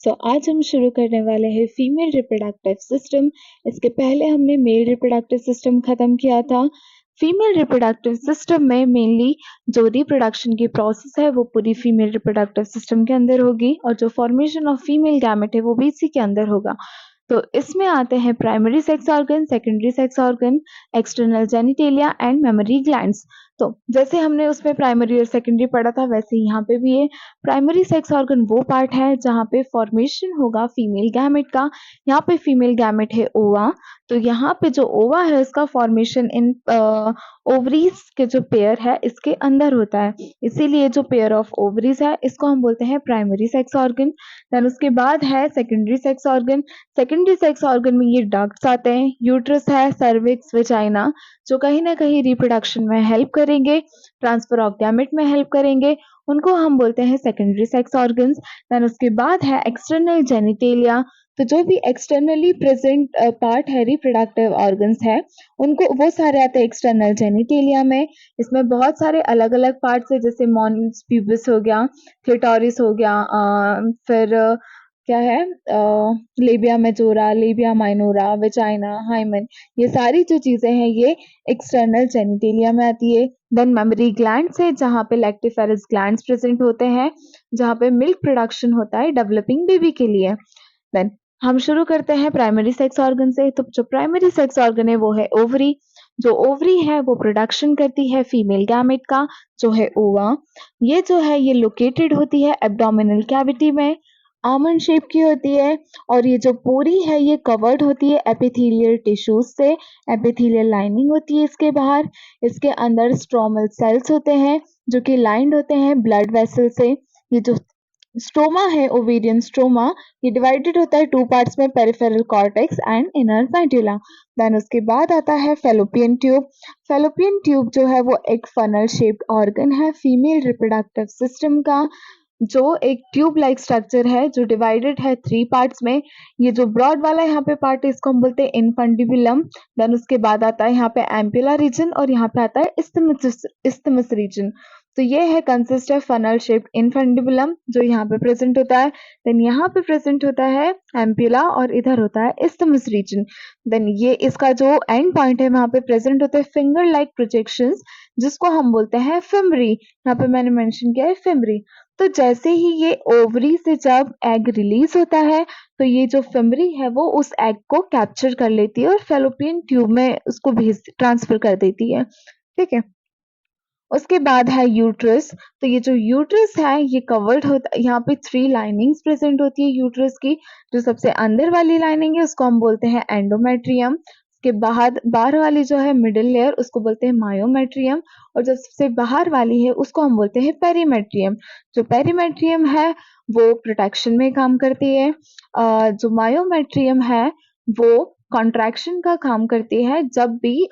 आज हम शुरू करने वाले हैं फीमेल रिप्रोडक्टिव सिस्टम। इसके पहले हमने मेल रिप्रोडक्टिव सिस्टम खत्म किया था। फीमेल रिप्रोडक्टिव सिस्टम में मेनली जो रिप्रोडक्शन की प्रोसेस है वो पूरी फीमेल रिप्रोडक्टिव सिस्टम के अंदर होगी और जो फॉर्मेशन ऑफ फीमेल गैमेट है वो भी इसी के अंदर होगा। तो इसमें आते हैं primary sex organ, secondary sex organ, external genitalia and mammary glands. तो जैसे हमने उसमें प्राइमरी और सेकेंडरी पढ़ा था वैसे यहाँ पे भी ये प्राइमरी सेक्स ऑर्गन वो पार्ट है जहाँ पे फॉर्मेशन होगा फीमेल गैमेट का। यहाँ पे फीमेल गैमेट है ओवा। तो यहाँ पे जो ओवा है उसका फॉर्मेशन इन ओवरीज के जो पेयर है इसके अंदर होता है, इसीलिए जो पेयर ऑफ ओवरीज है इसको हम बोलते हैं प्राइमरी सेक्स ऑर्गन। देन उसके बाद है secondary sex organ. Secondary sex organ में ये डक्ट्स आते हैं, यूट्रस है, सर्विक्स, वेजाइना, जो कहीं ना कहीं रिप्रोडक्शन में हेल्प करेंगे, ट्रांसफर ऑफ गैमेट में हेल्प करेंगे, उनको हम बोलते हैं सेकेंडरी सेक्स ऑर्गन्स। देन उसके बाद है एक्सटर्नल जेनिटेलिया। तो जो भी एक्सटर्नली प्रेजेंट पार्ट है रिप्रोडक्टिव ऑर्गन्स है उनको वो सारे आते हैं एक्सटर्नल जेनिटेलिया में। इसमें बहुत सारे अलग अलग पार्ट्स है जैसे मॉन्स प्यूबिस हो गया, क्लिटोरिस हो गया, फिर क्या है labia majora, labia minora, vagina, hymen, ये सारी जो चीजें हैं ये एक्सटर्नल जेनिटेलिया में आती है। देन मेमोरी ग्लैंड्स है जहाँ पे लैक्टिफेरस ग्लैंड्स प्रेजेंट होते हैं, जहाँ पे मिल्क प्रोडक्शन होता है डेवलपिंग बेबी के लिए। देन हम शुरू करते हैं प्राइमरी सेक्स ऑर्गन से। तो जो प्राइमरी सेक्स ऑर्गन है वो है ओवरी। जो ओवरी है वो प्रोडक्शन करती है फीमेल गैमेट का जो है ओवा। ये जो है ये लोकेटेड होती है एब्डोमिनल कैविटी में, आमंड शेप की होती है और ये जो पोरी है ये कवर्ड होती है एपिथेलियल टिश्यूज से। एपिथेलियल लाइनिंग होती है इसके बाहर। इसके अंदर स्ट्रोमल सेल्स होते हैं जो कि लाइंड होते हैं ब्लड वेसल से। ये जो स्ट्रोमा है ओवेरियन स्ट्रोमा, ये डिवाइडेड होता है टू पार्ट्स में, peripheral cortex and inner medulla. Then उसके बाद आता है फेलोपियन ट्यूब। फेलोपियन ट्यूब जो है वो एक फनल शेप्ड ऑर्गन है फीमेल रिप्रोडक्टिव सिस्टम का, जो एक ट्यूब लाइक स्ट्रक्चर है जो डिवाइडेड है थ्री पार्ट्स में। ये जो ब्रॉड वाला यहाँ पे पार्ट है इसको हम बोलते हैं इनफंडिबुलम। देन उसके बाद आता है यहाँ पे एम्पुला रीजन और यहाँ पे आता है इस्थमस रीजन। तो ये है कंसिस्ट है फनल शेप्ड इनफंडिबुलम जो यहाँ पे प्रेजेंट होता है। देन यहाँ पे प्रेजेंट होता है एम्पुला और इधर होता है इस्थमस रीजन। देन ये इसका जो एंड पॉइंट है वहाँ पे प्रेजेंट होते हैं फिंगर लाइक प्रोजेक्शंस जिसको हम बोलते हैं फिमरी। यहाँ पे मैंने मेंशन किया है फिमरी। तो जैसे ही ये ओवरी से जब एग रिलीज होता है तो ये जो फिमरी है वो उस एग को कैप्चर कर लेती है और फेलोपियन ट्यूब में उसको भेज ट्रांसफर कर देती है। ठीक है, उसके बाद है यूट्रस। तो ये जो यूट्रस है ये कवर्ड होता है, यहाँ पे थ्री लाइनिंग्स प्रेजेंट होती है यूट्रस की। जो सबसे अंदर वाली लाइनिंग है उसको हम बोलते हैं एंडोमेट्रियम। उसके बाहर बाहर वाली जो है मिडिल लेयर उसको बोलते हैं मायोमेट्रियम और जो सबसे बाहर वाली है उसको हम बोलते हैं पेरीमेट्रियम। जो पेरीमेट्रियम है वो प्रोटेक्शन में काम करती है। जो मायोमेट्रियम है वो कॉन्ट्रैक्शन का काम करती है जब भी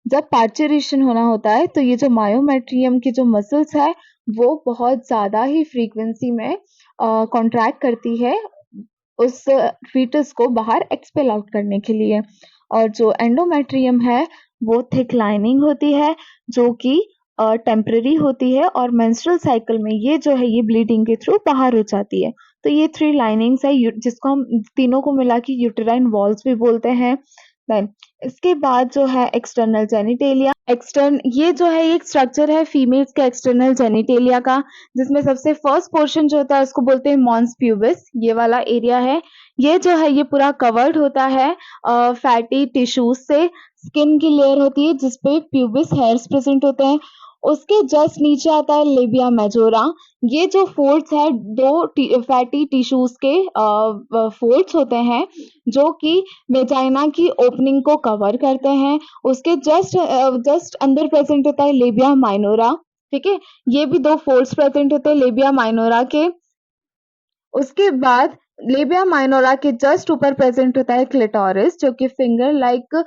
जब पार्चुरेशन होना होता है तो ये जो मायोमेट्रियम की जो मसल्स है वो बहुत ज्यादा ही फ्रीक्वेंसी में कॉन्ट्रैक्ट करती है उस फीटस को बाहर एक्सपेल आउट करने के लिए। और जो एंडोमेट्रियम है वो थिक लाइनिंग होती है जो कि टेम्पररी होती है और मेंस्ट्रुअल साइकिल में ये जो है ये ब्लीडिंग के थ्रू बाहर हो जाती है। तो ये थ्री लाइनिंग्स है जिसको हम तीनों को मिला के यूटेराइन वॉल्स भी बोलते हैं। देन इसके बाद जो है एक्सटर्नल जेनिटेलिया। ये जो है एक स्ट्रक्चर है फीमेल्स के एक्सटर्नल जेनिटेलिया का, जिसमें सबसे फर्स्ट पोर्शन जो होता है उसको बोलते हैं मॉन्स प्यूबिस। ये वाला एरिया है, ये जो है ये पूरा कवर्ड होता है फैटी टिश्यूज से। स्किन की लेयर होती है जिसपे प्यूबिस हेयर्स प्रेजेंट होते हैं। उसके जस्ट नीचे आता है लेबिया मेजोरा। ये जो फोल्ड्स है दो फैटी टिश्यूज के फोल्ड्स होते हैं जो कि वेजाइना की ओपनिंग को कवर करते हैं। उसके जस्ट अंदर प्रेजेंट होता है लेबिया माइनोरा। ठीक है, ये भी दो फोल्ड्स प्रेजेंट होते हैं लेबिया माइनोरा के। उसके बाद लेबिया माइनोरा के जस्ट ऊपर प्रेजेंट होता है क्लिटोरिस जो कि फिंगर लाइक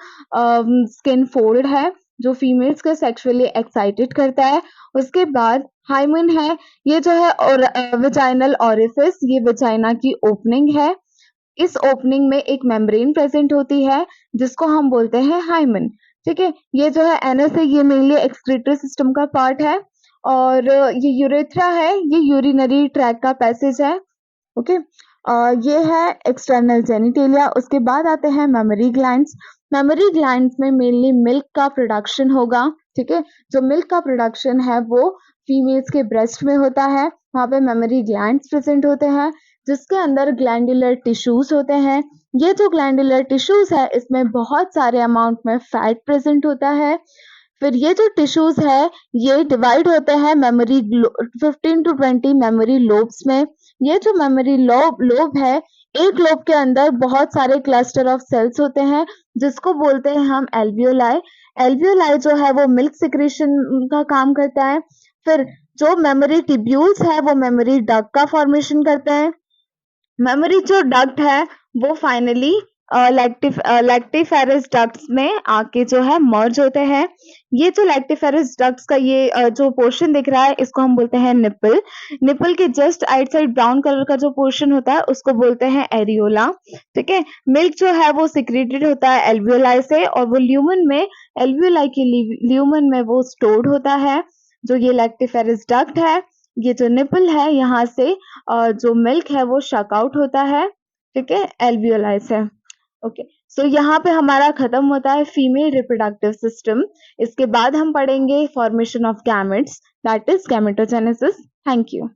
स्किन फोल्ड है जो फीमेल्स को सेक्सुअली एक्साइटेड करता है। उसके बाद हाइमन है, ये जो है और वेजाइनल ओरिफिस, ये वेजाइना की ओपनिंग है। इस ओपनिंग में एक मेम्ब्रेन प्रेजेंट होती है जिसको हम बोलते हैं हाइमन। ठीक है, ये जो है एनस है, ये मेनली एक्सक्रीटरी सिस्टम का पार्ट है। और ये यूरेथ्रा है, ये यूरिनरी ट्रैक का पैसेज है। ओके। ये है एक्सटर्नल जेनिटेलिया। उसके बाद आते हैं मेमोरी ग्लैंड्स। मेमोरी ग्लैंड्स में मेनली मिल्क का प्रोडक्शन होगा, ठीक है। जो मिल्क का प्रोडक्शन है वो फीमेल्स के ब्रेस्ट में होता है, वहाँ पे मेमोरी ग्लैंड्स प्रेजेंट होते हैं जिसके अंदर ग्लैंडुलर टिश्यूज होते हैं। ये जो ग्लैंडुलर टिश्यूज है इसमें बहुत सारे अमाउंट में फैट प्रेजेंट होता है। फिर ये जो टिश्यूज है ये डिवाइड होते हैं मेमोरी 15 to 20 मेमोरी लोब्स में। ये जो मेमोरी लोब है, एक लोब के अंदर बहुत सारे क्लस्टर ऑफ सेल्स होते हैं जिसको बोलते हैं हम एल्वियोलाई। एल्वियोलाई जो है वो मिल्क सिक्रीशन का काम करता है। फिर जो मेमोरी टिब्यूल्स है वो मेमोरी डक्ट का फॉर्मेशन करते हैं। मेमोरी जो डक्ट है वो फाइनली लैक्टिफेरस डक्ट्स में आके जो है मर्ज होते हैं। ये जो लैक्टिफेरस डक्ट्स का ये जो पोर्शन दिख रहा है इसको हम बोलते हैं निपल। निपल के जस्ट आउटसाइड ब्राउन कलर का जो पोर्शन होता है उसको बोलते हैं एरियोला, ठीक है। मिल्क जो है वो सिक्रेटेड होता है एल्वियोलाई से और वो ल्यूमन में एल्वियोलाई के ल्यूमन में वो स्टोर्ड होता है। जो ये लैक्टिफेरस डक्ट है, ये जो निपल है यहाँ से जो मिल्क है वो शक आउट होता है, ठीक है, एल्वियोलाई से। ओके, सो यहाँ पे हमारा खत्म होता है फीमेल रिप्रोडक्टिव सिस्टम। इसके बाद हम पढ़ेंगे formation of gametes, that is gametogenesis. Thank you.